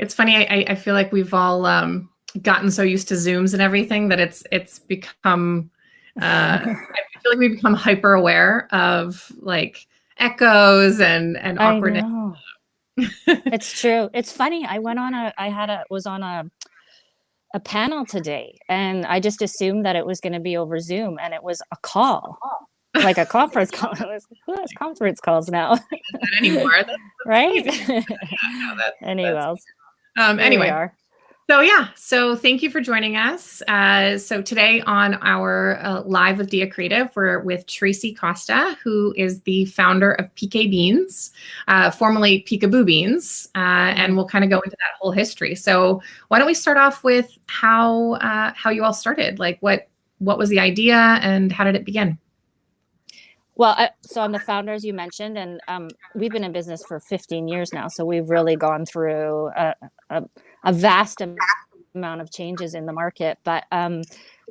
It's funny. I feel like we've all gotten so used to Zooms and everything that it's become. I feel like we've become hyper aware of like echoes and I awkwardness. know. It's true. It's funny. Was on a panel today, and I just assumed that it was going to be over Zoom, and it was a call, like a conference call. I was like, who has conference calls now? Not anymore. That's Right? amazing. No, Anyways, here we anyway. are. So thank you for joining us. So today on our live of Dia Creative, we're with Traci Costa, who is the founder of Peekaboo, formerly Peekaboo Beans, and we'll kind of go into that whole history. So why don't we start off with how you all started? Like what was the idea and how did it begin? Well, so I'm the founder, as you mentioned, and we've been in business for 15 years now. So we've really gone through a vast amount of changes in the market. But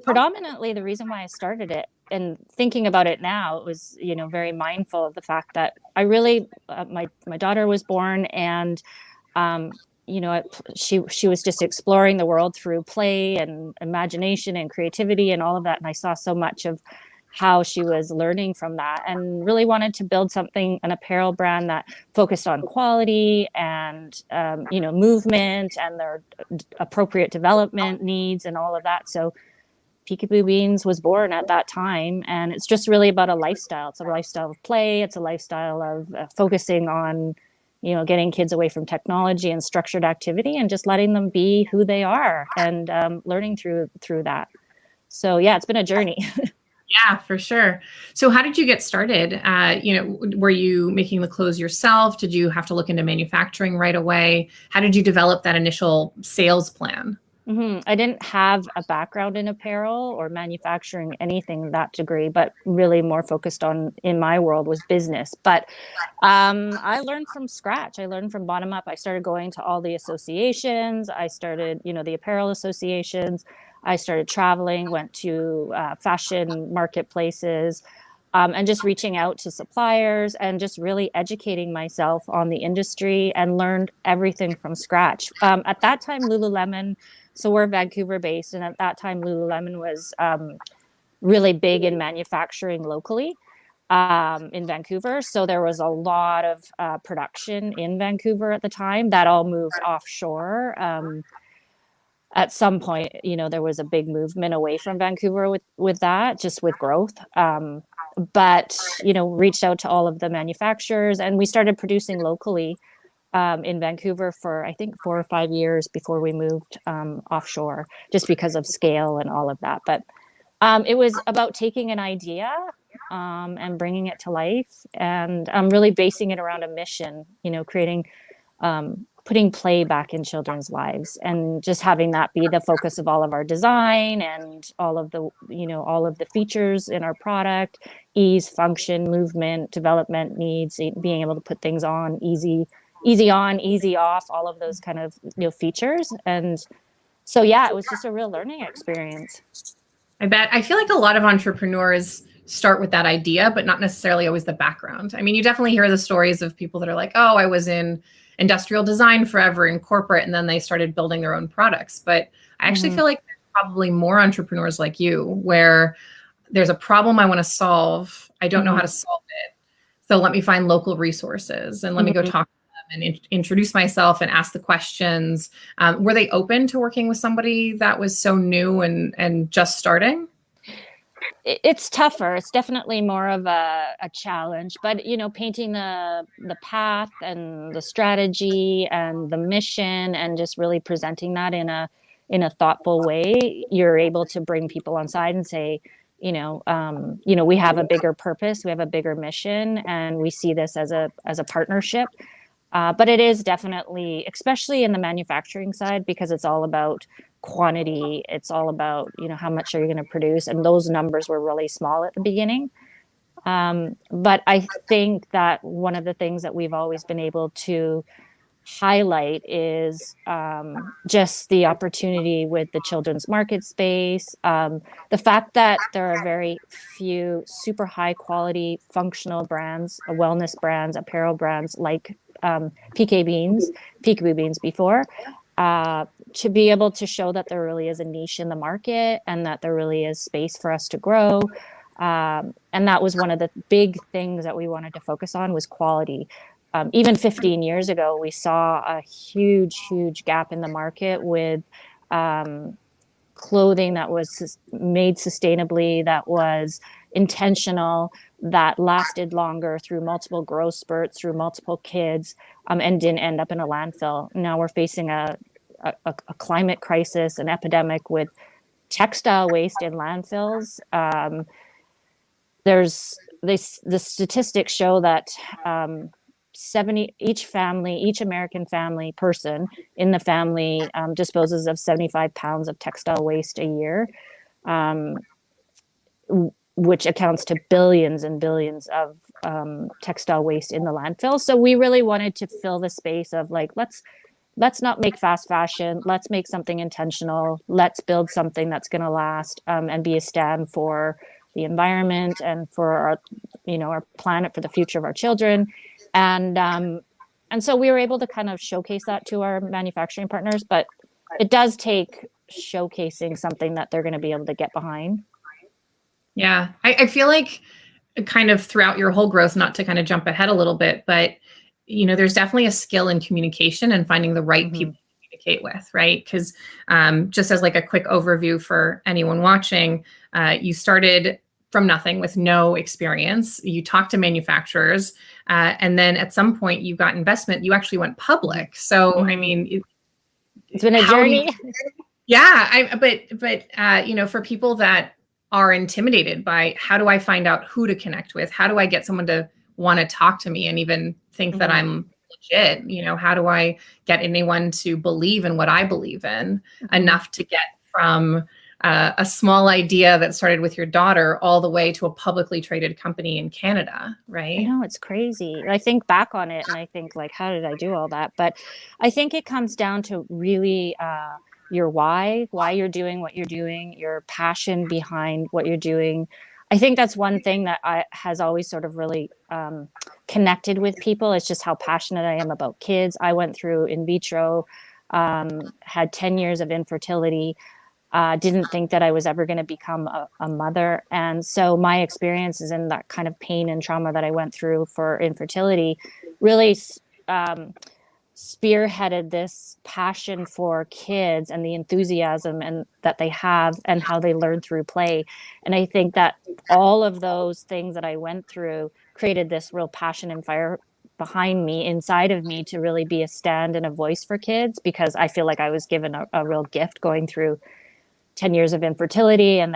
predominantly, the reason why I started it, and thinking about it now, it was very mindful of the fact that I really my daughter was born, and she was just exploring the world through play and imagination and creativity and all of that, and I saw so much of how she was learning from that, and really wanted to build an apparel brand that focused on quality and movement and their appropriate development needs and all of that. So Peekaboo Beans was born at that time, and it's just really about a lifestyle. It's a lifestyle of play. It's a lifestyle of focusing on getting kids away from technology and structured activity, and just letting them be who they are, and learning through that. So yeah, it's been a journey. Yeah, for sure. So how did you get started? Were you making the clothes yourself? Did you have to look into manufacturing right away? How did you develop that initial sales plan? I didn't have a background in apparel or manufacturing, anything that degree, but really more focused on, in my world, was business. But I learned from scratch. I learned from bottom up. I started going to all the associations. I started, the apparel associations. I started traveling, went to fashion marketplaces, and just reaching out to suppliers and just really educating myself on the industry, and learned everything from scratch. At that time, Lululemon, so we're Vancouver based, and at that time, Lululemon was really big in manufacturing locally in Vancouver. So there was a lot of production in Vancouver at the time. That all moved offshore. At some point, there was a big movement away from Vancouver with that, just with growth. But reached out to all of the manufacturers, and we started producing locally in Vancouver for, I think, 4 or 5 years before we moved offshore, just because of scale and all of that. But it was about taking an idea and bringing it to life, and really basing it around a mission, creating putting play back in children's lives, and just having that be the focus of all of our design and all of the features in our product: ease, function, movement, development needs, being able to put things on easy on, easy off, all of those kind of features. And so yeah, it was just a real learning experience. I bet. I feel like a lot of entrepreneurs start with that idea, but not necessarily always the background. I mean, you definitely hear the stories of people that are like, oh, I was in industrial design forever in corporate, and then they started building their own products. But I actually feel like there's probably more entrepreneurs like you, where there's a problem I want to solve. I don't know how to solve it. So let me find local resources, and let me go talk to them and introduce myself and ask the questions. Were they open to working with somebody that was so new and just starting? It's tougher. It's definitely more of a challenge, but painting the path and the strategy and the mission, and just really presenting that in a thoughtful way, you're able to bring people on side and say, we have a bigger purpose, we have a bigger mission, and we see this as a partnership. But it is definitely, especially in the manufacturing side, because it's all about quantity. It's all about, how much are you going to produce? And those numbers were really small at the beginning. But I think that one of the things that we've always been able to highlight is just the opportunity with the children's market space. The fact that there are very few super high quality functional brands, wellness brands, apparel brands like Peekaboo Beans before. to be able to show that there really is a niche in the market and that there really is space for us to grow. And that was one of the big things that we wanted to focus on was quality. Even 15 years ago, we saw a huge gap in the market with clothing that was made sustainably, that was intentional, that lasted longer through multiple growth spurts, through multiple kids, and didn't end up in a landfill. Now we're facing a climate crisis, an epidemic with textile waste in landfills. The statistics show that 70 each American family person in the family disposes of 75 pounds of textile waste a year, which accounts to billions and billions of textile waste in the landfill. So we really wanted to fill the space of like, let's not make fast fashion. Let's make something intentional. Let's build something that's going to last and be a stand for the environment and for our, our planet, for the future of our children. And so we were able to kind of showcase that to our manufacturing partners, but it does take showcasing something that they're going to be able to get behind. Yeah, I feel like kind of throughout your whole growth, not to kind of jump ahead a little bit, but there's definitely a skill in communication and finding the right people to communicate with, right? Because just as like a quick overview for anyone watching, you started from nothing with no experience. You talked to manufacturers, and then at some point you got investment. You actually went public. So I mean, it's been a journey. But for people that are intimidated by how do I find out who to connect with? How do I get someone to want to talk to me and even think that I'm legit? How do I get anyone to believe in what I believe in enough to get from a small idea that started with your daughter all the way to a publicly traded company in Canada, right? I know, it's crazy. I think back on it and I think like, how did I do all that? But I think it comes down to really your why you're doing what you're doing, your passion behind what you're doing. I think that's one thing that has always sort of really connected with people. It's just how passionate I am about kids. I went through in vitro, had 10 years of infertility, didn't think that I was ever going to become a mother. And so my experiences and that kind of pain and trauma that I went through for infertility really spearheaded this passion for kids and the enthusiasm and that they have and how they learn through play. And I think that all of those things that I went through created this real passion and fire behind me, inside of me, to really be a stand and a voice for kids, because I feel like I was given a real gift going through 10 years of infertility and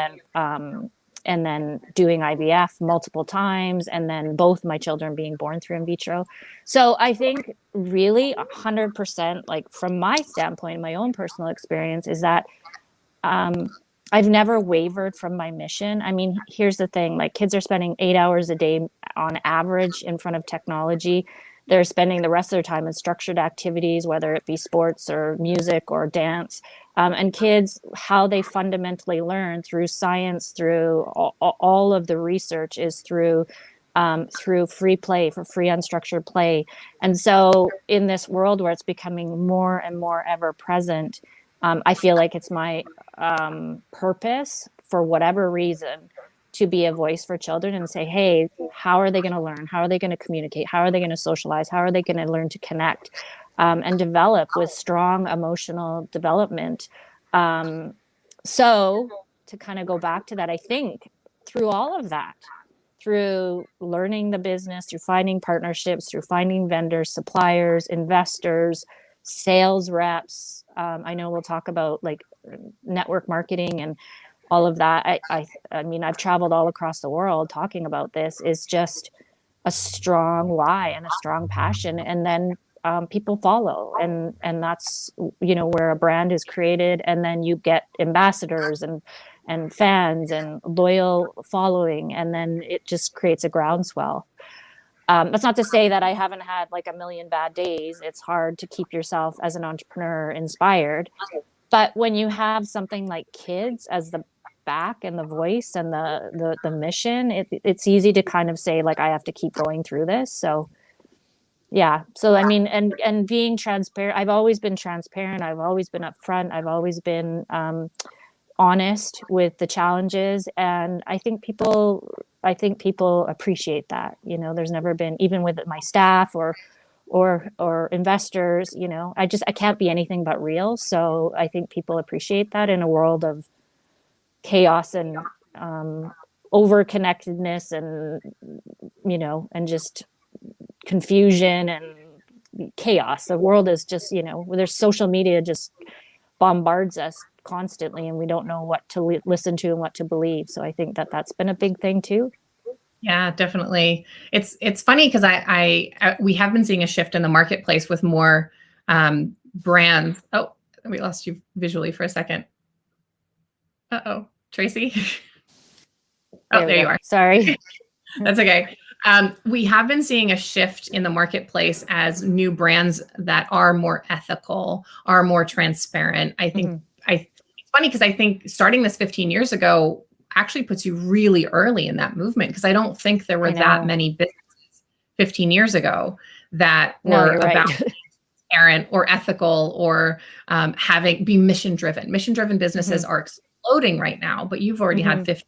then doing IVF multiple times, and then both my children being born through in vitro. So I think really 100%, like from my standpoint, my own personal experience is that I've never wavered from my mission. I mean, here's the thing, like kids are spending 8 hours a day on average in front of technology. They're spending the rest of their time in structured activities, whether it be sports or music or dance. And kids, how they fundamentally learn through science, through all of the research is through free play, for free unstructured play. And so in this world where it's becoming more and more ever present, I feel like it's my purpose, for whatever reason, to be a voice for children and say, hey, how are they going to learn? How are they going to communicate? How are they going to socialize? How are they going to learn to connect and develop with strong emotional development? So to kind of go back to that, I think through all of that, through learning the business, through finding partnerships, through finding vendors, suppliers, investors, sales reps. I know we'll talk about like network marketing and all of that. I mean, I've traveled all across the world talking about this. Is just a strong why and a strong passion. And then people follow, and that's where a brand is created, and then you get ambassadors and fans and loyal following, and then it just creates a groundswell. That's not to say that I haven't had like a million bad days. It's hard to keep yourself as an entrepreneur inspired, but when you have something like kids as the back and the voice and the mission, it's easy to kind of say like, I have to keep going through this. So Yeah. So I mean, and being transparent, I've always been transparent. I've always been upfront. I've always been honest with the challenges, and I think people appreciate that. There's never been, even with my staff or investors, I can't be anything but real. So I think people appreciate that in a world of chaos and over connectedness and just confusion and chaos. The world is just, there's social media just bombards us constantly, and we don't know what to listen to and what to believe. So I think that that's been a big thing too. Yeah, definitely. It's funny because we have been seeing a shift in the marketplace with more brands. Oh, we lost you visually for a second. Uh-oh, Tracy. Oh, there you are. Sorry. That's okay. We have been seeing a shift in the marketplace as new brands that are more ethical, are more transparent. I think it's funny because I think starting this 15 years ago actually puts you really early in that movement, because I don't think there were that many businesses 15 years ago that were about transparent or ethical or be mission driven. Mission driven businesses are exploding right now, but you've already had 15 years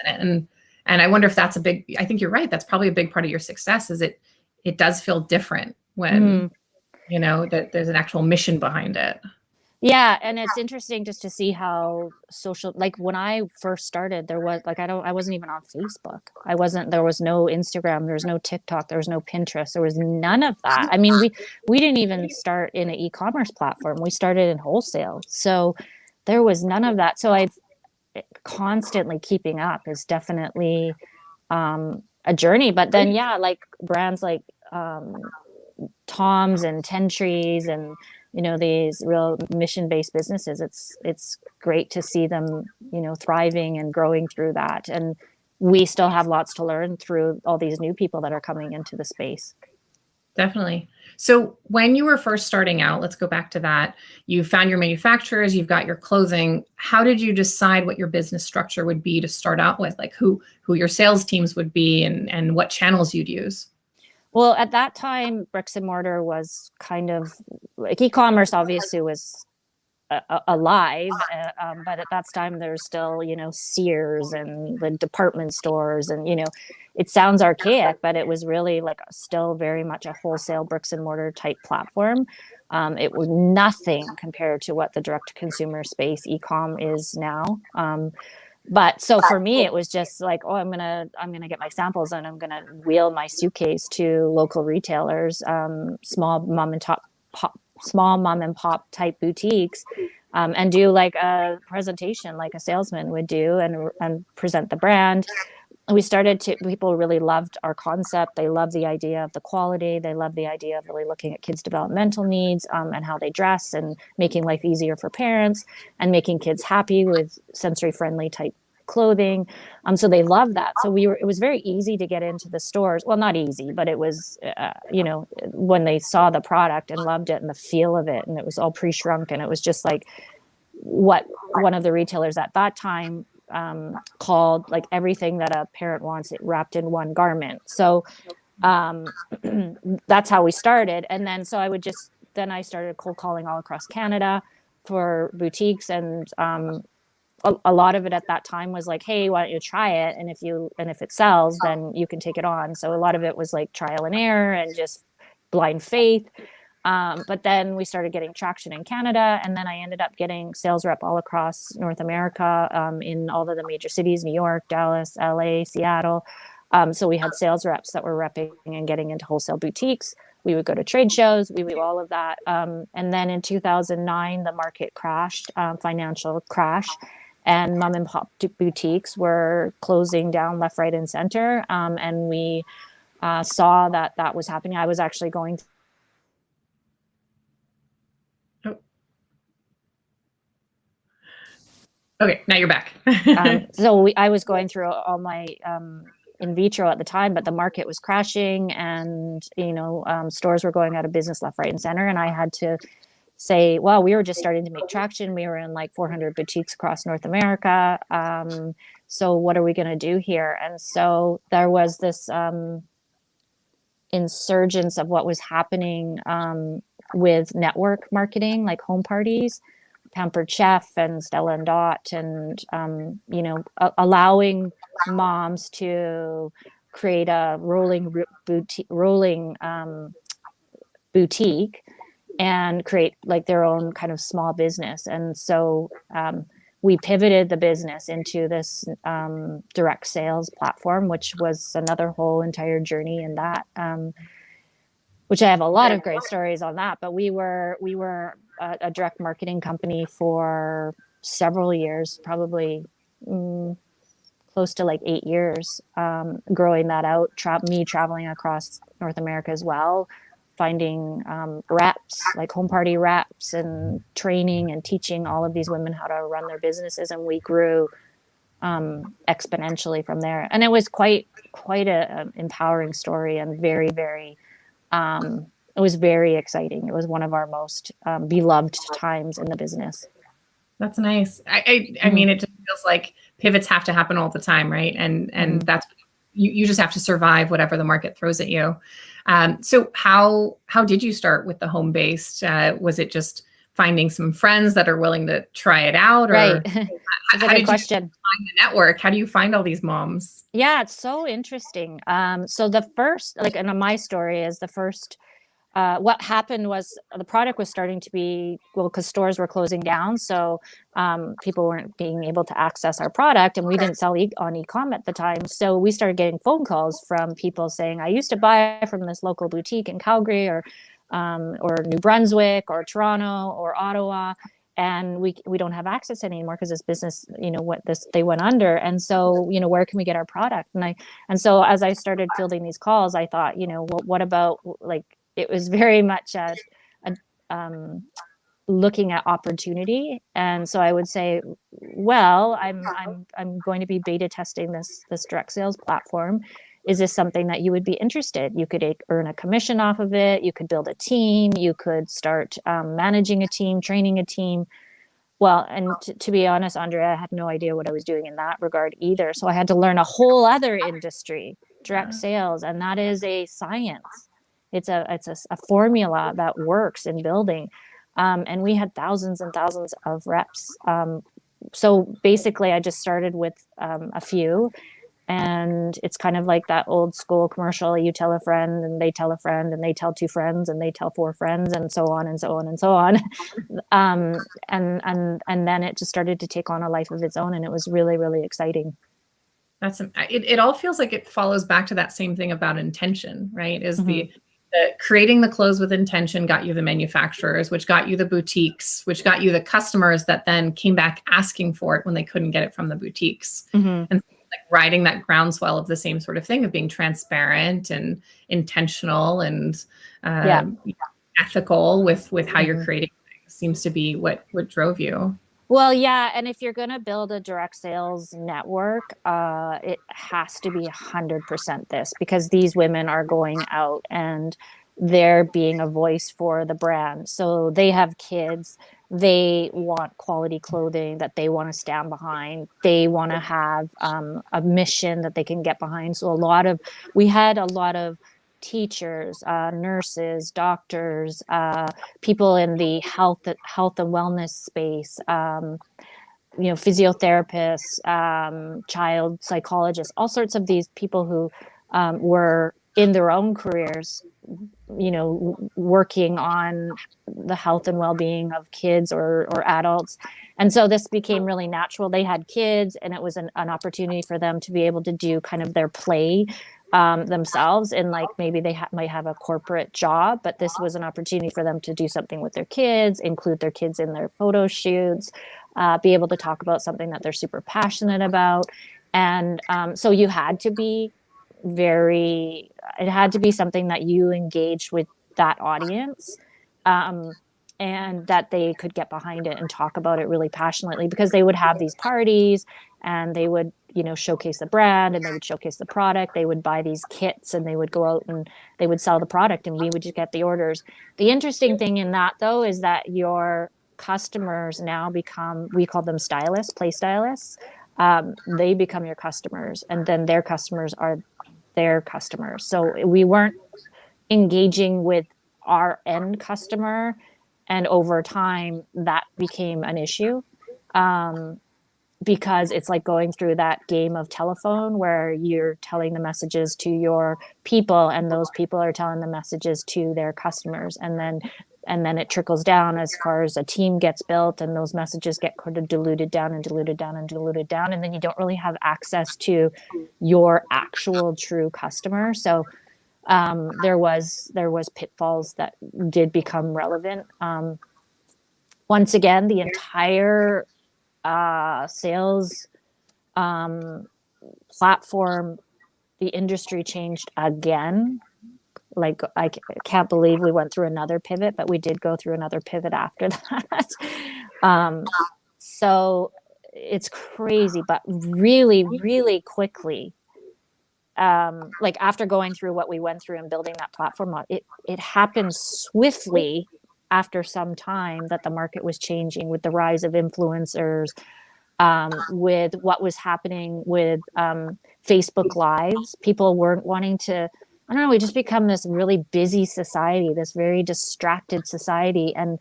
in it. And I wonder if that's I think you're right. That's probably a big part of your success, is it does feel different when, that there's an actual mission behind it. Yeah, and it's interesting just to see how social, like when I first started, there was like I wasn't even on Facebook. There was no Instagram, there was no TikTok, there was no Pinterest, there was none of that. I mean, we didn't even start in an e-commerce platform. We started in wholesale. So there was none of that. So I've constantly keeping up is definitely a journey. But then yeah, like brands like Tom's and Ten Trees and these real mission-based businesses, it's great to see them thriving and growing through that, and we still have lots to learn through all these new people that are coming into the space. Definitely. So when you were first starting out, let's go back to that. You found your manufacturers, you've got your clothing. How did you decide what your business structure would be to start out with? Like who your sales teams would be and what channels you'd use? Well, at that time, bricks and mortar was kind of like e-commerce obviously was alive, but at that time there's still Sears and the department stores, and it sounds archaic, but it was really like still very much a wholesale bricks and mortar type platform. It was nothing compared to what the direct to consumer space eComm is now. But so for me, it was just like, oh, I'm gonna get my samples and I'm gonna wheel my suitcase to local retailers, small mom and pop type boutiques, and do like a presentation like a salesman would do, and present the brand. People really loved our concept. They loved the idea of the quality. They loved the idea of really looking at kids' developmental needs, and how they dress, and making life easier for parents, and making kids happy with sensory friendly type clothing. So they loved that. So it was very easy to get into the stores. Well, not easy, but it was, when they saw the product and loved it and the feel of it, and it was all pre-shrunk, and it was just like what one of the retailers at that time called like everything that a parent wants, it wrapped in one garment. So that's how we started. And then so I started cold calling all across Canada for boutiques, and a lot of it at that time was like, hey, why don't you try it, and if it sells, then you can take it on. So a lot of it was like trial and error and just blind faith. But then we started getting traction in Canada, and then I ended up getting sales rep all across North America, in all of the major cities: New York, Dallas, LA, Seattle. So we had sales reps that were repping and getting into wholesale boutiques. We would go to trade shows, we would do all of that. And then in 2009, the market crashed, financial crash, and mom and pop boutiques were closing down left, right, and center. And we saw that was happening. I was actually going Okay, now you're back. I was going through all my in vitro at the time, but the market was crashing, and stores were going out of business left, right, and center. And I had to say, well, we were just starting to make traction. We were in like 400 boutiques across North America. So what are we going to do here? And so there was this insurgence of what was happening with network marketing, like home parties, Pampered Chef and Stella and Dot, and allowing moms to create a rolling boutique and create like their own kind of small business. And so we pivoted the business into this direct sales platform, which was another whole entire journey in that. Which I have a lot of great stories on that. But we were a direct marketing company for several years, probably close to like 8 years, growing that out. Me traveling across North America as well, finding reps, like home party reps, and training and teaching all of these women how to run their businesses, and we grew exponentially from there. And it was quite a empowering story, and very, very it was very exciting. It was one of our most beloved times in the business. That's nice. I mean, it just feels like pivots have to happen all the time, right? And that's, you just have to survive whatever the market throws at you. So how did you start with the home based? Was it just finding some friends that are willing to try it out, or right? That's a good question. Find the network? How do you find all these moms? Yeah, it's so interesting. So the first, like, and my story is the first. What happened was the product was starting to be, well, because stores were closing down, so people weren't being able to access our product, and we didn't sell on eComm at the time. So we started getting phone calls from people saying, "I used to buy from this local boutique in Calgary, or New Brunswick, or Toronto, or Ottawa, and we don't have access anymore because this business, they went under. And so, where can we get our product?" And so as I started fielding these calls, I thought, well, what about, like, it was very much looking at opportunity. And so I would say, well, I'm going to be beta testing this direct sales platform. Is this something that you would be interested? You could earn a commission off of it. You could build a team. You could start managing a team, training a team. Well, and to be honest, Andrea, I had no idea what I was doing in that regard either. So I had to learn a whole other industry, direct sales, and that is a science. It's a formula that works in building. And we had thousands and thousands of reps. So basically, I just started with a few. And it's kind of like that old school commercial. You tell a friend, and they tell a friend, and they tell two friends, and they tell four friends, and so on and so on and so on. And then it just started to take on a life of its own, and it was really, really exciting. It all feels like it follows back to that same thing about intention, right? Is the creating the clothes with intention got you the manufacturers, which got you the boutiques, which got you the customers that then came back asking for it when they couldn't get it from the boutiques. And like riding that groundswell of the same sort of thing of being transparent and intentional and ethical with how you're creating things seems to be what drove you. Well, yeah. And if you're going to build a direct sales network, it has to be 100% this, because these women are going out and they're being a voice for the brand. So they have kids. They want quality clothing that they want to stand behind. They want to have a mission that they can get behind. So we had a lot of teachers, nurses, doctors, people in the health and wellness space, physiotherapists, child psychologists, all sorts of these people who were in their own careers, working on the health and well-being of kids or adults. And so this became really natural. They had kids, and it was an opportunity for them to be able to do kind of their play themselves, and like maybe they might have a corporate job, but this was an opportunity for them to do something with their kids, include their kids in their photo shoots, be able to talk about something that they're super passionate about. And so it had to be something that you engaged with that audience, and that they could get behind it and talk about it really passionately, because they would have these parties and they would, showcase the brand, and they would showcase the product. They would buy these kits, and they would go out and they would sell the product, and we would just get the orders. The interesting thing in that, though, is that your customers now we call them stylists, play stylists. They become your customers, and then their customers are their customers. So we weren't engaging with our end customer. And over time, that became an issue. Because it's like going through that game of telephone where you're telling the messages to your people and those people are telling the messages to their customers, and then it trickles down as far as a team gets built, and those messages get kind of diluted down and diluted down and diluted down, and then you don't really have access to your actual true customer. So there was pitfalls that did become relevant. Once again, the entire sales platform, the industry changed again. Like, I can't believe we went through another pivot, but we did go through another pivot after that. So it's crazy, but really, really quickly, like after going through what we went through and building that platform, it happened swiftly after some time that the market was changing with the rise of influencers, with what was happening with Facebook Lives. People weren't wanting to, I don't know, we just become this really busy society, this very distracted society. And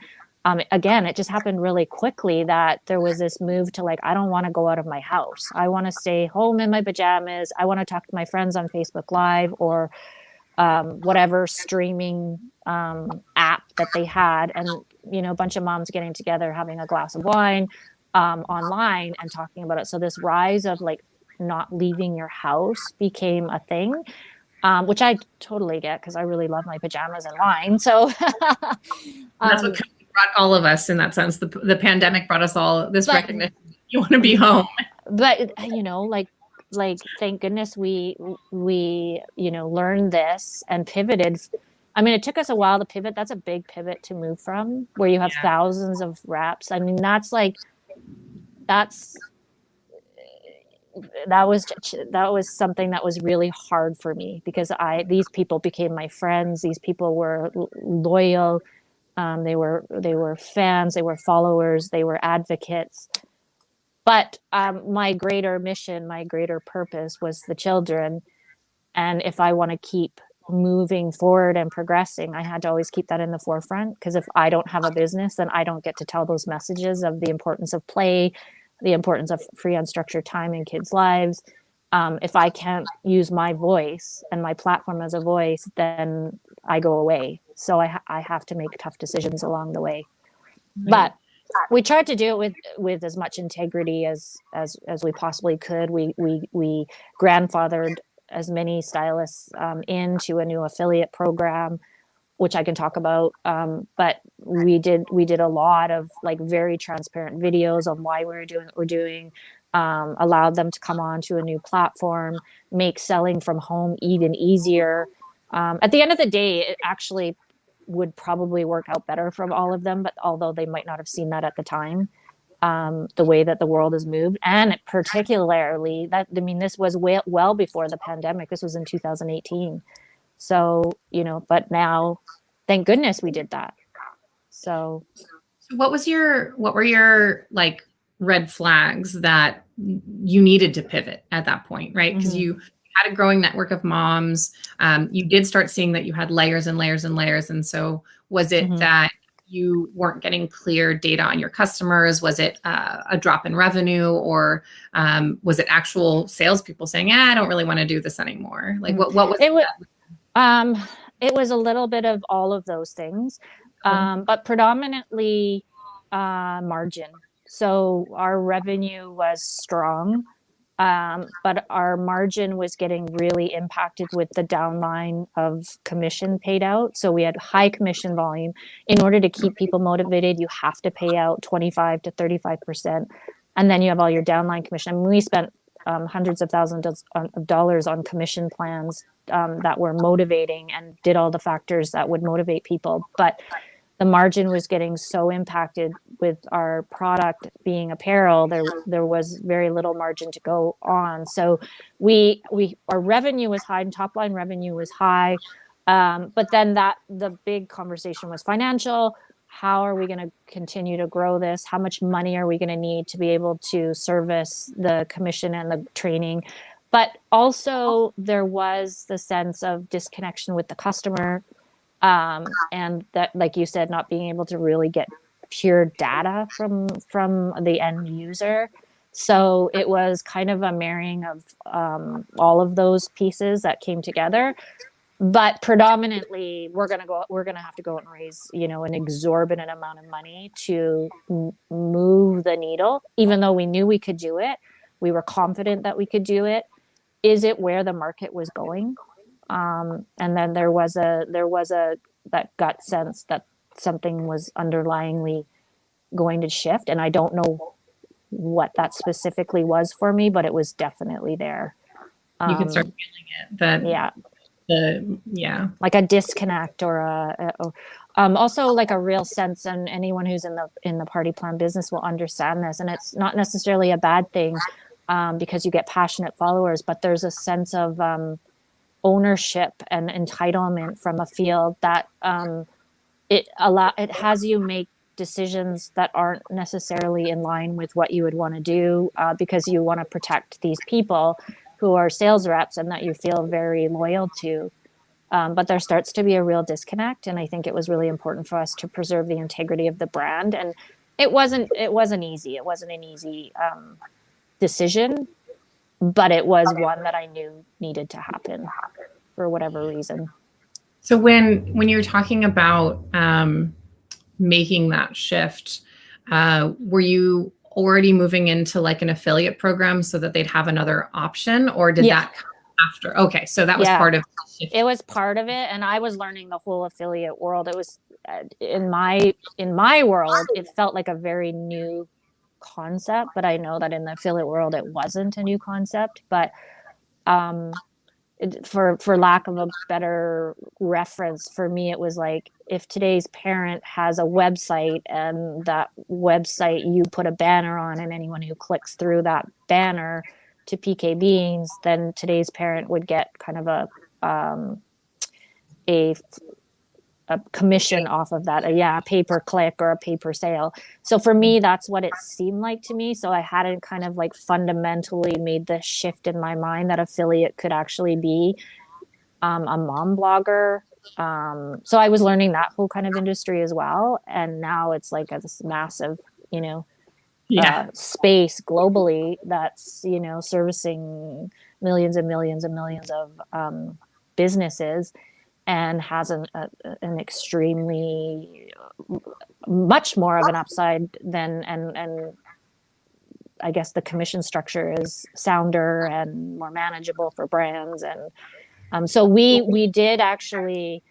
again, it just happened really quickly that there was this move to like, I don't want to go out of my house. I want to stay home in my pajamas. I want to talk to my friends on Facebook Live or whatever streaming app that they had. And, you know, a bunch of moms getting together, having a glass of wine online and talking about it. So this rise of like not leaving your house became a thing, which I totally get because I really love my pajamas and wine. So That's what brought all of us in that sense. The pandemic brought us all this recognition. You want to be home. But, you know, like thank goodness we you know, learned this and pivoted. I mean, it took us a while to pivot. That's a big pivot to move from, where you have thousands of reps. I mean, that was something that was really hard for me because these people became my friends. These people were loyal. They were fans. They were followers. They were advocates. But my greater mission, my greater purpose was the children. And if I want to keep moving forward and progressing, I had to always keep that in the forefront, because if I don't have a business, then I don't get to tell those messages of the importance of play, the importance of free unstructured time in kids' lives. If I can't use my voice and my platform as a voice, then I go away. So I have to make tough decisions along the way. But we tried to do it with as much integrity as we possibly could. We grandfathered as many stylists into a new affiliate program, which I can talk about. But we did a lot of like very transparent videos on why we were doing what we're doing, allowed them to come on to a new platform, make selling from home even easier. At the end of the day, it actually would probably work out better from all of them, but although they might not have seen that at the time, the way that the world has moved, and particularly that, I mean, this was well before the pandemic. This was in 2018. So, you know, but now, thank goodness we did that. So what were your like red flags that you needed to pivot at that point, right? Because you had a growing network of moms. You did start seeing that you had layers and layers and layers. And so was it that you weren't getting clear data on your customers? Was it a drop in revenue, or was it actual salespeople saying, I don't really want to do this anymore? Like what was it? It was a little bit of all of those things, but predominantly margin. So our revenue was strong, but our margin was getting really impacted with the downline of commission paid out. So we had high commission volume. In order to keep people motivated, you have to pay out 25 to 35%. And then you have all your downline commission. I mean, we spent hundreds of thousands of dollars on commission plans that were motivating and did all the factors that would motivate people. But the margin was getting so impacted with our product being apparel. There was very little margin to go on. So our revenue was high, and top line revenue was high. But then the big conversation was financial. How are we going to continue to grow this? How much money are we going to need to be able to service the commission and the training? But also there was the sense of disconnection with the customer. And that, like you said, not being able to really get pure data from the end user. So it was kind of a marrying of all of those pieces that came together. But predominantly, we're gonna have to go and raise, an exorbitant amount of money to move the needle. Even though we knew we could do it, we were confident that we could do it. Is it where the market was going? And then there was a that gut sense that something was underlyingly going to shift, and I don't know what that specifically was for me, but it was definitely there. You could start feeling it. That Yeah, yeah. like a disconnect or also like a real sense, and anyone who's in the party plan business will understand this, and it's not necessarily a bad thing, because you get passionate followers, but there's a sense of ownership and entitlement from a field that it has you make decisions that aren't necessarily in line with what you would want to do, because you want to protect these people who are sales reps and that you feel very loyal to. But there starts to be a real disconnect, and I think it was really important for us to preserve the integrity of the brand. And it wasn't easy. It wasn't an easy decision, but it was one that I knew needed to happen for whatever reason. So when you're talking about making that shift, were you already moving into like an affiliate program so that they'd have another option, or did that come after? Okay, so that was part of the shift. It was part of it, and I was learning the whole affiliate world. It was in my world, it felt like a very new concept, but I know that in the affiliate world, it wasn't a new concept. But for lack of a better reference, for me, it was like if today's parent has a website, and that website you put a banner on, and anyone who clicks through that banner to PK Beans, then today's parent would get kind of a commission off of that, a pay per click or a pay per sale. So for me, that's what it seemed like to me. So I hadn't kind of like fundamentally made the shift in my mind that affiliate could actually be a mom blogger. So I was learning that whole kind of industry as well. And now it's like this massive, space globally that's, servicing millions and millions and millions of businesses, and has an extremely much more of an upside than, and I guess the commission structure is sounder and more manageable for brands. And so we did actually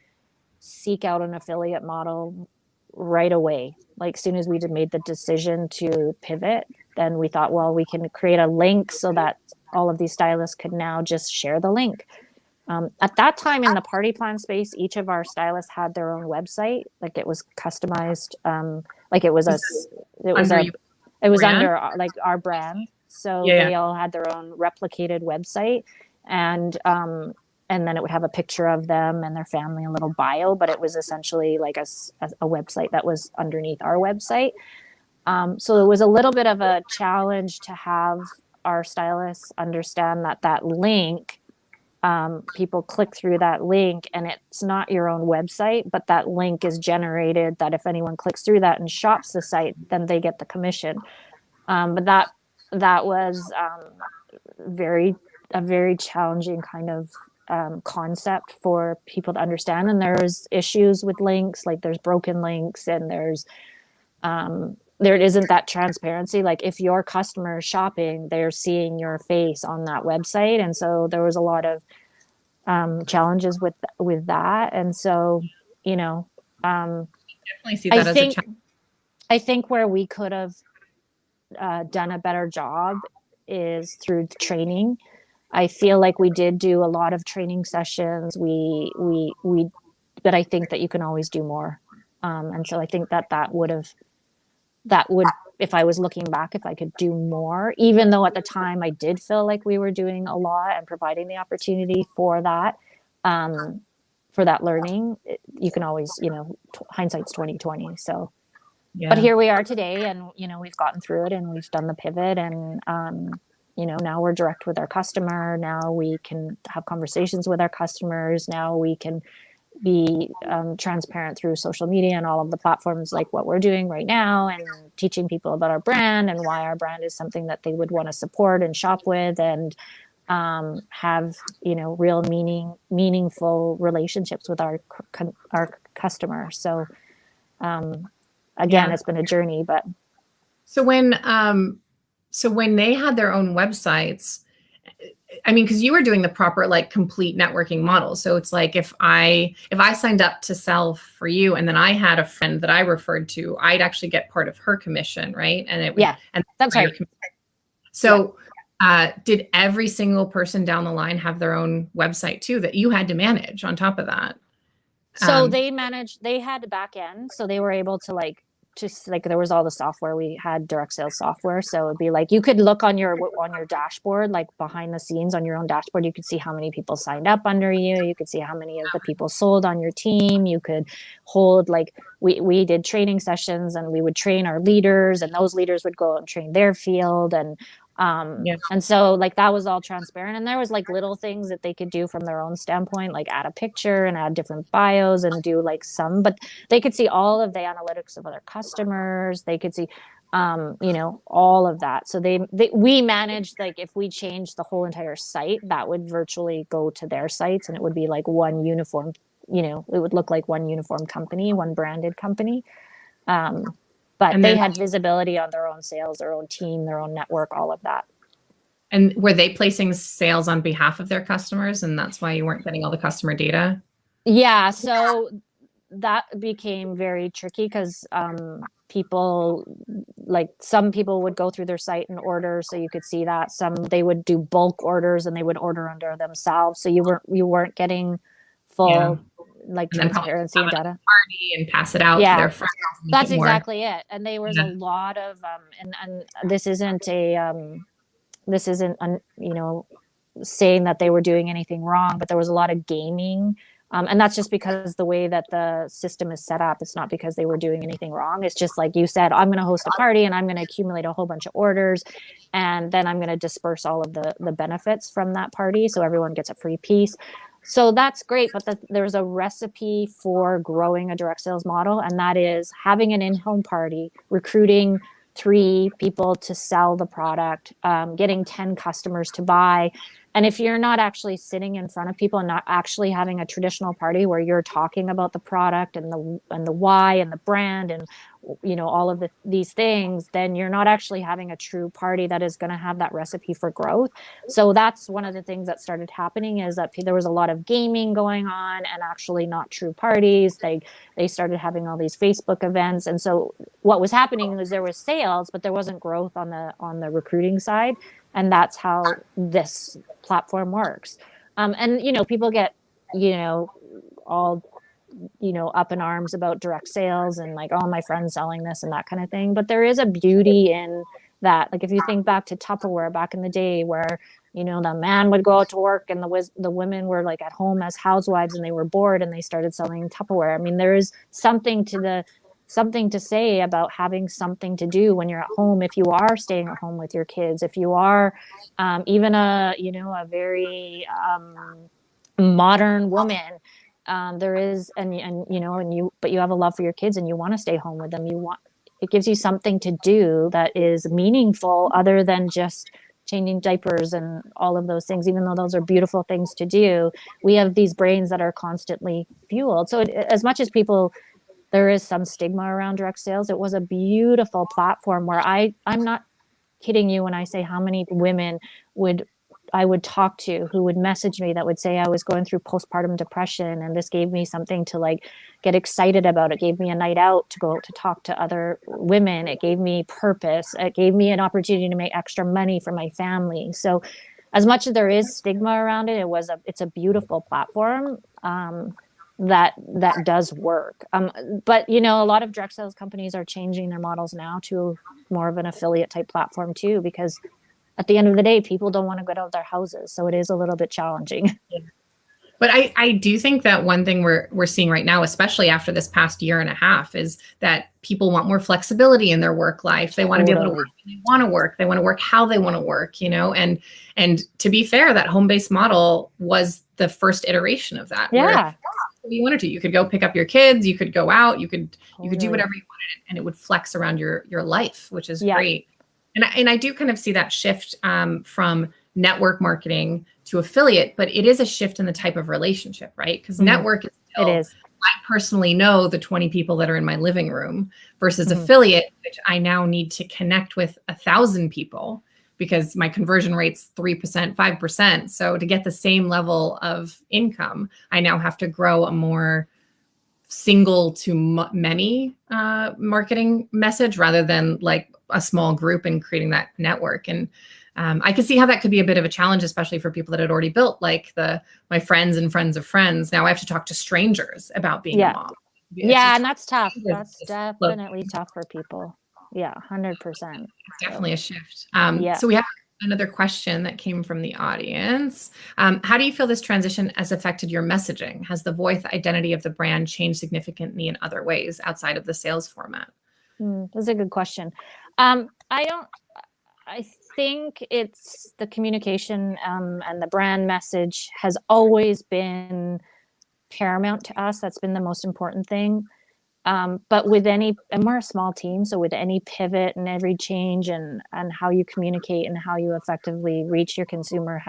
seek out an affiliate model right away. Like, soon as we made the decision to pivot, then we thought, well, we can create a link so that all of these stylists could now just share the link. At that time in the party plan space, each of our stylists had their own website. Like, it was customized. Like it was under like our brand. So they all had their own replicated website, and then it would have a picture of them and their family, a little bio, but it was essentially like a website that was underneath our website. So it was a little bit of a challenge to have our stylists understand that link, people click through that link, and it's not your own website, but that link is generated that if anyone clicks through that and shops the site, then they get the commission. But that was a very challenging kind of concept for people to understand. And there's issues with links, like there's broken links, and there isn't that transparency. Like, if your customer is shopping, they're seeing your face on that website. And so there was a lot of challenges with that. And so, Definitely see that as a challenge. I think where we could have done a better job is through training. I feel like we did do a lot of training sessions. But I think that you can always do more. And so I think that would, if I was looking back, if I could do more, even though at the time I did feel like we were doing a lot and providing the opportunity for that learning, you can always, hindsight's 2020. So, but here we are today, and, we've gotten through it, and we've done the pivot, and, now we're direct with our customer. Now we can have conversations with our customers. Now we can, be transparent through social media and all of the platforms, like what we're doing right now, and teaching people about our brand and why our brand is something that they would want to support and shop with, and have, real meaningful relationships with our customer. So again, it's been a journey, but so when they had their own websites, I mean, because you were doing the proper, like, complete networking model. So it's like, if I signed up to sell for you, and then I had a friend that I referred to, I'd actually get part of her commission, right? And it would, and that's right. So did every single person down the line have their own website too that you had to manage on top of that? So they had a Backend, so they were able to there was all the software. We had direct sales software, so it'd be like, you could look on your dashboard, like behind the scenes on your own dashboard, you could see how many people signed up under you. You could see how many of the people sold on your team. You could hold, like, we did training sessions, and we would train our leaders, and those leaders would go out and train their field, and so, like, that was all transparent. And there was, like, little things that they could do from their own standpoint, like add a picture and add different bios and do, like, but they could see all of the analytics of other customers. They could see all of that. So we managed, like, if we changed the whole entire site, that would virtually go to their sites, and it would be like one uniform, it would look like one uniform company, one branded company. But they had visibility on their own sales, their own team, their own network, all of that. And were they placing sales on behalf of their customers, and that's why you weren't getting all the customer data? Yeah, so that became very tricky, because some people would go through their site and order, so you could see that. They would do bulk orders, and they would order under themselves, so you weren't getting full like transparency and data. Party and pass it out to their friends. That's exactly it. And there was a lot of and this isn't saying that they were doing anything wrong, but there was a lot of gaming. And that's just because the way that the system is set up. It's not because they were doing anything wrong. It's just like you said, I'm going to host a party, and I'm going to accumulate a whole bunch of orders, and then I'm going to disperse all of the benefits from that party, so everyone gets a free piece. So that's great, but there's a recipe for growing a direct sales model, and that is having an in-home party, recruiting 3 people to sell the product, getting 10 customers to buy. And if you're not actually sitting in front of people and not actually having a traditional party where you're talking about the product and the why and the brand and all of these things, then you're not actually having a true party that is going to have that recipe for growth. So that's one of the things that started happening, is that there was a lot of gaming going on and actually not true parties. They started having all these Facebook events, and so what was happening was there was sales, but there wasn't growth on the recruiting side. And that's how this platform works. And people get all up in arms about direct sales and like, oh, my friend's selling this and that kind of thing. But there is a beauty in that. Like, if you think back to Tupperware back in the day, where the man would go out to work and the women were like at home as housewives, and they were bored, and they started selling Tupperware. I mean, there is something to say about having something to do when you're at home, if you are staying at home with your kids, if you are even a very modern woman. There is, but you have a love for your kids, and you want to stay home with them. It gives you something to do that is meaningful, other than just changing diapers and all of those things. Even though those are beautiful things to do, we have these brains that are constantly fueled. So as much as there is some stigma around direct sales, it was a beautiful platform where I'm not kidding you when I say how many women I would talk to who would message me that would say, I was going through postpartum depression, and this gave me something to like get excited about. It gave me a night out to go out to talk to other women. It gave me purpose. It gave me an opportunity to make extra money for my family. So as much as there is stigma around it, it's a beautiful platform that does work. But a lot of direct sales companies are changing their models now to more of an affiliate type platform too, because at the end of the day, people don't want to get out of their houses. So it is a little bit challenging. But I do think that one thing we're seeing right now, especially after this past year and a half, is that people want more flexibility in their work life. They want to be able to work when they want to work. They want to work how they want to work, and to be fair, that home-based model was the first iteration of that. Yeah. you wanted to. You could go pick up your kids, you could go out, you could do Totally. whatever you wanted, and it would flex around your life, which is Yeah. great. And I do kind of see that shift from network marketing to affiliate, but it is a shift in the type of relationship, right? Because network is still, It is. I personally know the 20 people that are in my living room versus Mhm. affiliate, which I now need to connect with 1,000 people because my conversion rate's 3%, 5%. So to get the same level of income, I now have to grow a more single to many marketing message rather than like a small group and creating that network. And I can see how that could be a bit of a challenge, especially for people that had already built like my friends and friends of friends. Now I have to talk to strangers about being a mom. Yeah, and that's tough. That's definitely tough for people. Yeah, 100%. Definitely a shift. Yeah. So we have another question that came from the audience. How do you feel this transition has affected your messaging? Has the voice identity of the brand changed significantly in other ways outside of the sales format? That's a good question. I think it's the communication and the brand message has always been paramount to us. That's been the most important thing. But and we're a small team, so with any pivot and every change and how you communicate and how you effectively reach your consumer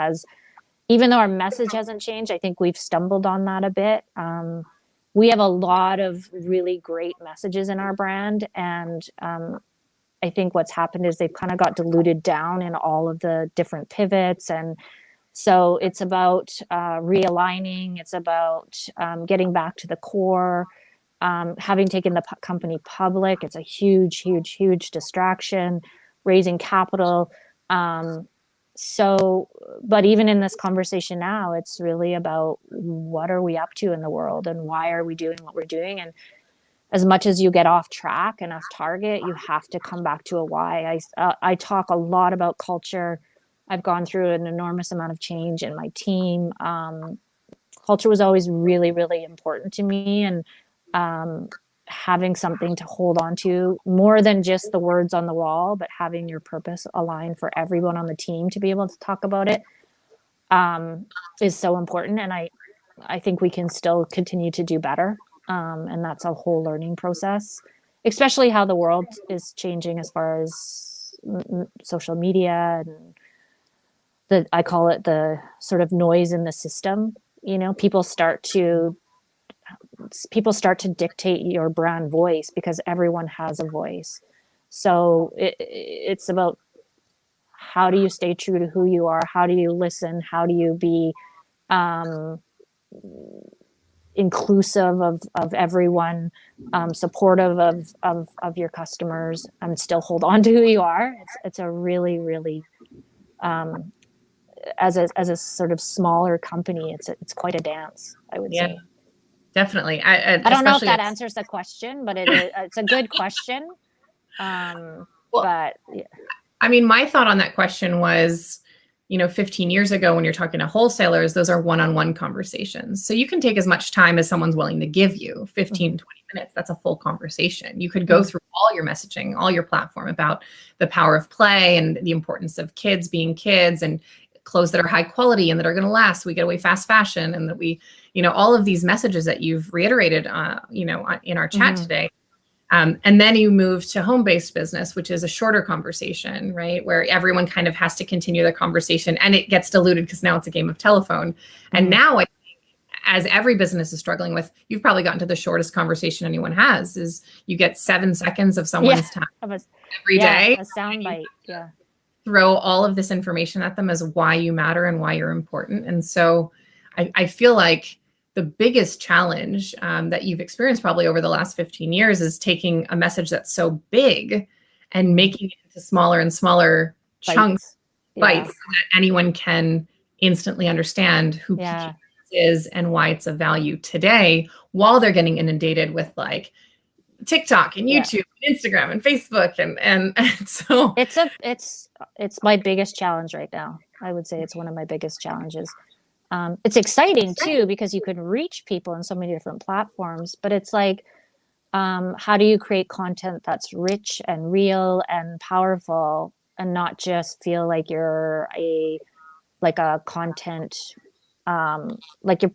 even though our message hasn't changed, I think we've stumbled on that a bit. We have a lot of really great messages in our brand, and I think what's happened is they've kind of got diluted down in all of the different pivots. And so it's about realigning. It's about getting back to the core. Having taken the company public, it's a huge, huge, huge distraction, raising capital. But even in this conversation now, it's really about what are we up to in the world and why are we doing what we're doing? And as much as you get off track and off target, you have to come back to a why. I talk a lot about culture. I've gone through an enormous amount of change in my team. Culture was always really, really important to me, and having something to hold on to more than just the words on the wall, but having your purpose aligned for everyone on the team to be able to talk about it is so important. And I think we can still continue to do better. And that's a whole learning process, especially how the world is changing as far as social media and I call it the sort of noise in the system. People start to dictate your brand voice because everyone has a voice. So it's about how do you stay true to who you are? How do you listen? How do you be inclusive of everyone, supportive of your customers, and still hold on to who you are? It's a really, really as a sort of smaller company, it's quite a dance, I would say. Definitely. I don't know if that answers the question, but it's a good question. But yeah. I mean, my thought on that question was, 15 years ago, when you're talking to wholesalers, those are one-on-one conversations. So you can take as much time as someone's willing to give you, 15, 20 minutes. That's a full conversation. You could go through all your messaging, all your platform about the power of play and the importance of kids being kids and clothes that are high quality and that are going to last. We get away fast fashion, and that we, all of these messages that you've reiterated, in our chat today. And then you move to home-based business, which is a shorter conversation, right? Where everyone kind of has to continue the conversation, and it gets diluted because now it's a game of telephone. And now I think, as every business is struggling with, you've probably gotten to the shortest conversation anyone has, is you get 7 seconds of someone's time every day. A soundbite, throw all of this information at them as why you matter and why you're important. And so I feel like the biggest challenge that you've experienced probably over the last 15 years is taking a message that's so big and making it into smaller and smaller chunks, bites, so that anyone can instantly understand who Peekaboo is and why it's of value today, while they're getting inundated with like TikTok and YouTube and Instagram and Facebook. And so it's my biggest challenge right now. I would say it's one of my biggest challenges. It's exciting too, because you can reach people in so many different platforms, but it's like, how do you create content that's rich and real and powerful, and not just feel like you're a content like you're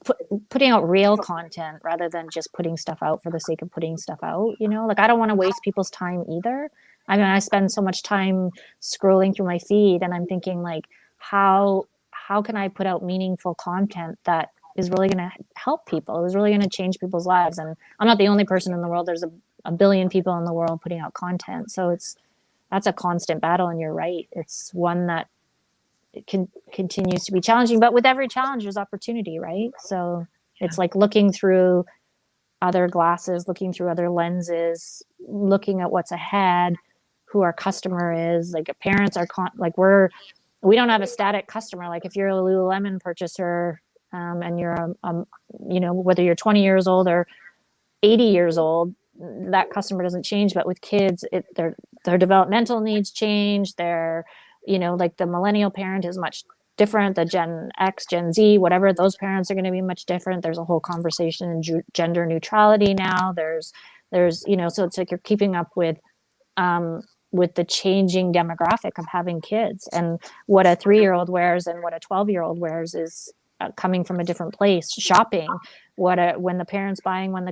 putting out real content rather than just putting stuff out for the sake of putting stuff out, you know? Like I don't want to waste people's time either. I mean, I spend so much time scrolling through my feed and I'm thinking like, how can I put out meaningful content that is really going to help people, is really going to change people's lives? And I'm not the only person in the world. There's a billion people in the world putting out content. So that's a constant battle. And you're right. It's one that it continues to be challenging, but with every challenge there's opportunity, right? So it's like looking through other glasses, looking through other lenses, looking at what's ahead, who our customer is. Like parents are we don't have a static customer. Like if you're a Lululemon purchaser, and you're you know, whether you're 20 years old or 80 years old, that customer doesn't change. But with kids, their developmental needs change. Their, you know, like the millennial parent is much different. The Gen X, Gen Z, whatever, those parents are going to be much different. There's a whole conversation in gender neutrality now. There's, you know, so it's like you're keeping up with the changing demographic of having kids, and what a 3-year-old wears and what a 12-year-old wears is coming from a different place. Shopping, when the parents buying, when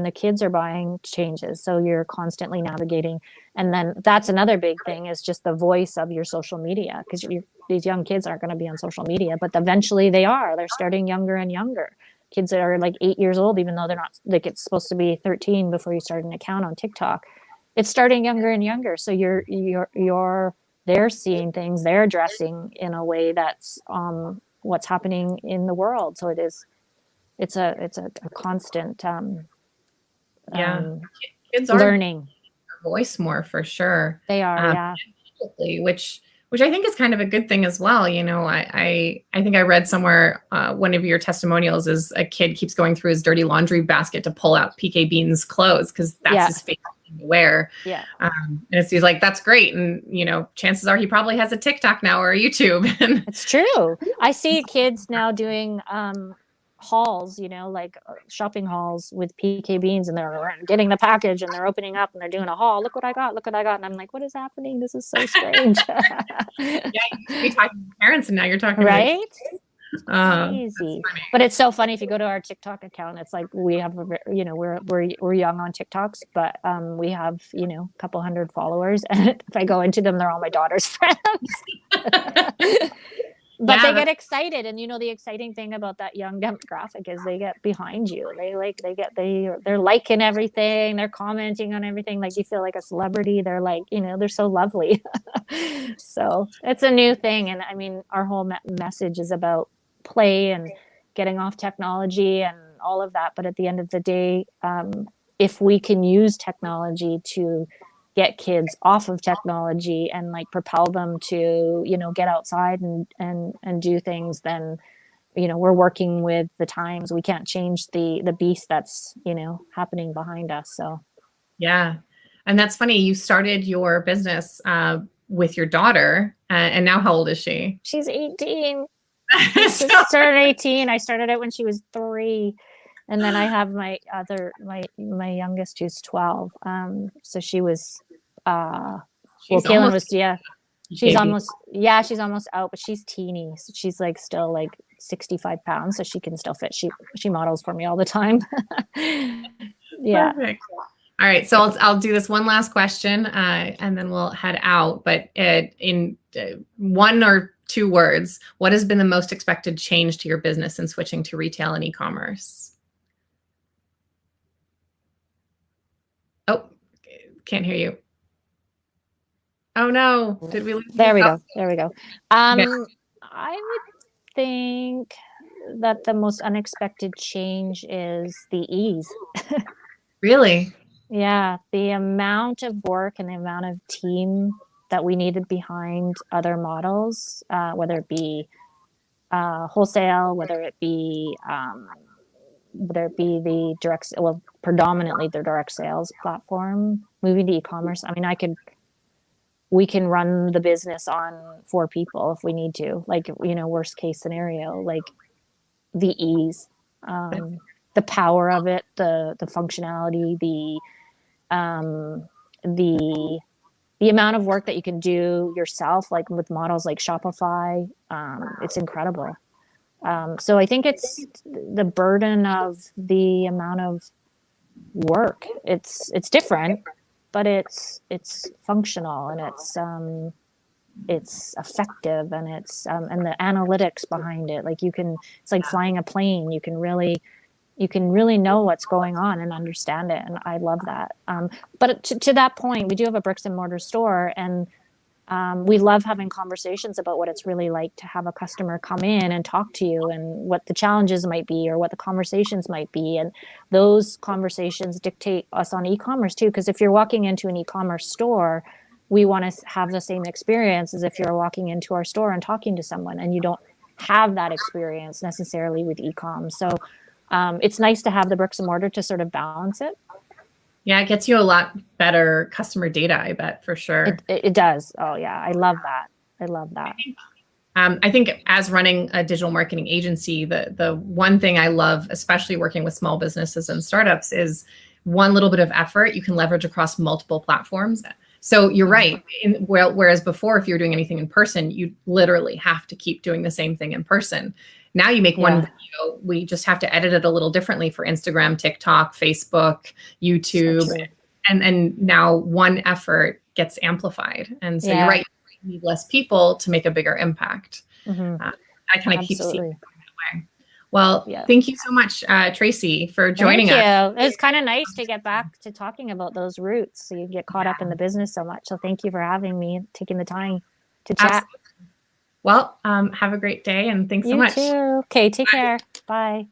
the kids are buying changes. So you're constantly navigating. And then that's another big thing, is just the voice of your social media, because these young kids aren't going to be on social media, but eventually they're starting younger and younger. Kids that are like 8 years old, even though they're not, like it's supposed to be 13 before you start an account on TikTok. It's starting younger and younger. So they're seeing things, they're addressing in a way that's what's happening in the world. So it's a constant kids are learning voice more for sure. They are, which I think is kind of a good thing as well. You know, I think I read somewhere one of your testimonials is a kid keeps going through his dirty laundry basket to pull out PK Bean's clothes because that's his favorite thing to wear. Yeah. And he's like, that's great. And, you know, chances are he probably has a TikTok now or a YouTube. It's true. I see kids now doing hauls, you know, like shopping hauls with PK Beans, and they're getting the package and they're opening up and they're doing a haul. Look what I got. Look what I got. And I'm like, what is happening? This is so strange. Yeah, you used to be talking to parents and now you're talking right? To Crazy. But it's so funny if you go to our TikTok account, it's like we have you know, we're young on TikToks, but we have, you know, a couple hundred followers, and if I go into them, they're all my daughter's friends. But they get excited, and you know the exciting thing about that young demographic is they get behind you. They're liking everything, they're commenting on everything, like you feel like a celebrity. They're like, you know, they're so lovely. So it's a new thing, and I mean, our whole message is about play and getting off technology and all of that. But at the end of the day, if we can use technology to get kids off of technology and like propel them to, you know, get outside and do things, then, you know, we're working with the times. We can't change the beast that's, you know, happening behind us. So yeah. And that's funny, you started your business with your daughter, and now how old is she? She's 18. She's turned 18. I started it when she was 3. And then I have my youngest, who's 12. So she was, Kaylin was, she's almost out, but she's teeny. So she's like still like 65 pounds, so she can still fit. She models for me all the time. Yeah. Perfect. All right. So I'll do this one last question, and then we'll head out. But in 1 or 2 words, what has been the most expected change to your business since switching to retail and e-commerce? Oh, can't hear you. Oh no, did we lose you? There we go. I would think that the most unexpected change is the ease. Really? Yeah, the amount of work and the amount of team that we needed behind other models, whether it be wholesale, whether it be the direct, well, predominantly the direct sales platform, moving to e-commerce. I mean, we can run the business on 4 people if we need to, like, you know, worst case scenario, like the ease, the power of it, the functionality, the amount of work that you can do yourself, like with models like Shopify. It's incredible. So I think it's the burden of the amount of work. It's different, but it's functional, and it's effective, and and the analytics behind it. Like it's like flying a plane. You can really know what's going on and understand it, and I love that. But to that point, we do have a bricks and mortar store, and we love having conversations about what it's really like to have a customer come in and talk to you, and what the challenges might be, or what the conversations might be. And those conversations dictate us on e-commerce too, because if you're walking into an e-commerce store, we want to have the same experience as if you're walking into our store and talking to someone, and you don't have that experience necessarily with e-com. So it's nice to have the bricks and mortar to sort of balance it. Yeah, it gets you a lot better customer data, I bet, for sure. It does. Oh yeah, I love that. I love that. I think as running a digital marketing agency, the one thing I love, especially working with small businesses and startups, is one little bit of effort you can leverage across multiple platforms. So you're right. Whereas before, if you're doing anything in person, you literally have to keep doing the same thing in person. Now you make one video, we just have to edit it a little differently for Instagram, TikTok, Facebook, YouTube. So and now one effort gets amplified. And so you're right, you need less people to make a bigger impact. I kind of keep seeing it that way. Well, thank you so much, Traci, for joining us. It was kind of nice to get back to talking about those roots, so you get caught up in the business so much. So thank you for having me, taking the time to chat. Absolutely. Well, have a great day, and thanks so much. You too. Okay, take care. Bye.